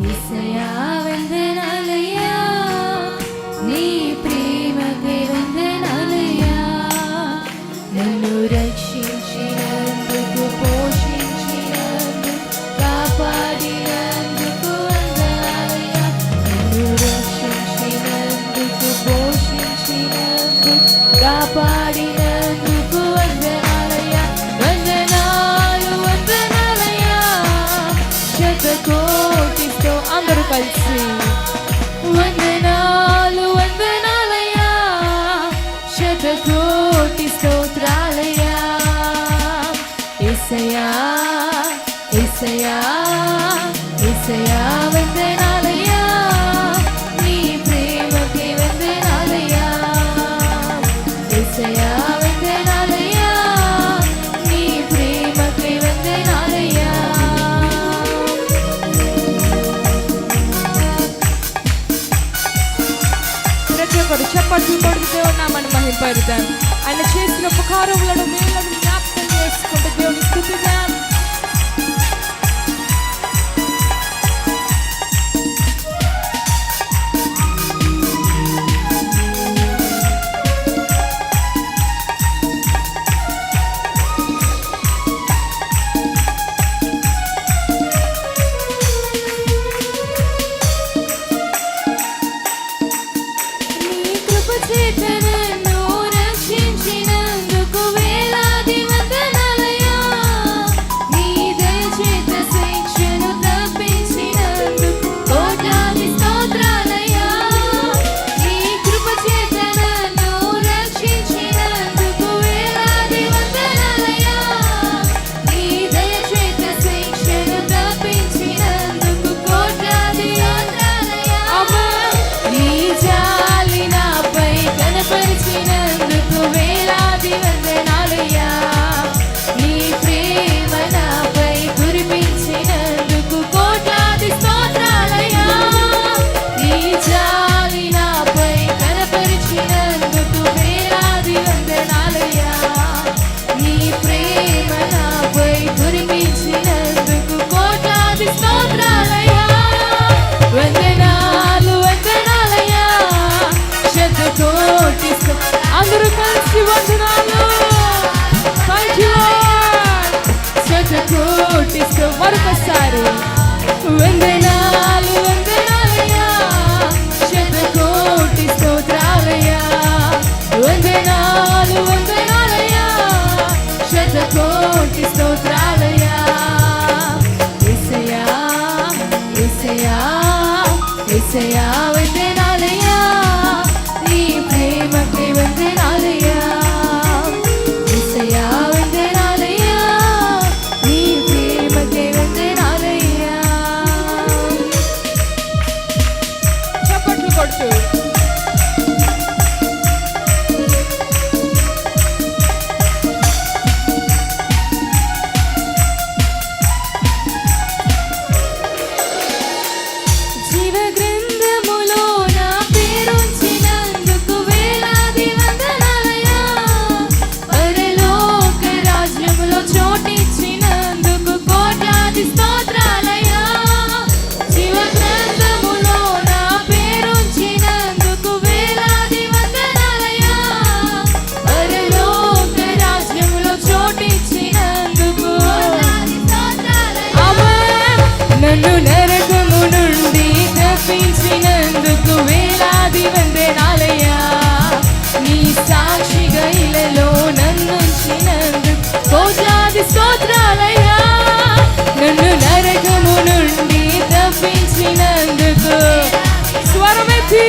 యేసయ్యా వందనాలయ్యా, నీ ప్రేమకై వందనాలయ్యా. నన్ను రక్షించినందుకు, పోషించినందుకు, కాపాడినందుకు వందనాలయ్యా. నన్ను రక్షించినందుకు, పోషించినందుకు, కాపాడినందుకు వందనాలయ్యా. వందనాలు వందనాలయ్యా, శతకోటితో అందరూ కలిసి వందనాలు వందనాలయ్యా, శతకోటి స్తోత్రాలయ్యా. యేసయ్యా యేసయ్యా యేసయ్యా వందనాలయ్యా, నీ ప్రేమకై వందనాలయ్యా. యేసయ్యా వందనాలయ్యా, నీ ప్రేమకై వందనాలయ్యా. ప్రతి ఒక్కరు చప్పట్లు కొడుతూ దేవుని నామాన్ని మహిమపరుద్దాం. ఆయన చేసిన ఉపకారములను, మేలులను జ్ఞాపకం చేసుకుంటూ దేవుని స్తుతిద్దాం. అందరూ కలిసి వందనాలు. Thank you lord. శతకోటిస్తూ మరొకసారి వందనాలు వందనాలయ్యా, శతకోటి స్తోత్రాలయ్యా. వందనాలు వందనాలయ్యా, శతకోటి స్తోత్రాలయ్యా. యేసయ్యా యేసయ్యా యేసయ్యా వందనాలయ్యా, నీ ప్రేమకై వందనాలయ్యా. యేసయ్యా వందనాలయ్యా, నీ ప్రేమకై వందనాలయ్యా. చప్పట్లు కొడుతూ నన్ను నరకము నుండి తప్పించినందుకు వేలాది వందనాలయ్యా. నీ సాక్షిగా ఇలలో నన్నుంచినందుకు కోట్లాది స్తోత్రాలయ్యా. నన్ను నరకము నుండి తప్పించినందుకు స్వరమెత్తి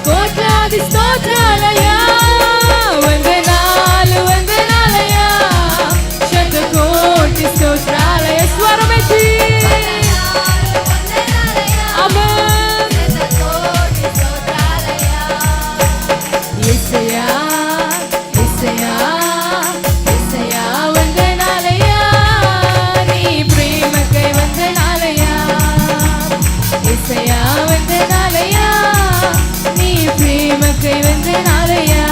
కోట్లాది స్తోత్రాలయ్యా. వందనాలు వందనాలయ్యా, శతకోటి స్తోత్రాలయ. స్వరమెత్తి యేసయ్యా యేసయ్యా యేసయ్యా వందనాలయ్యా, నీ ప్రేమకై వందనాలయ్యా. యేసయ్యా వందనాలయ్యా, నీ ప్రేమకై వందనాలయ్యా.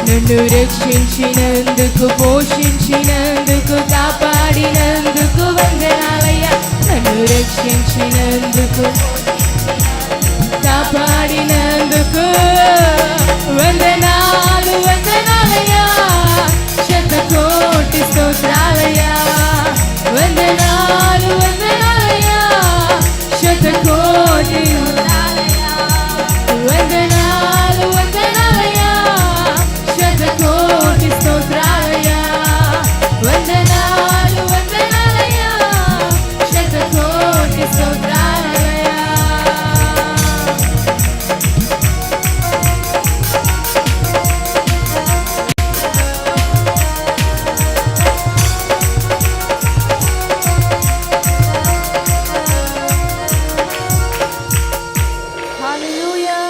నన్ను రక్షించినందుకు, పోషించినందుకు, కాపాడి రక్షించినందుకు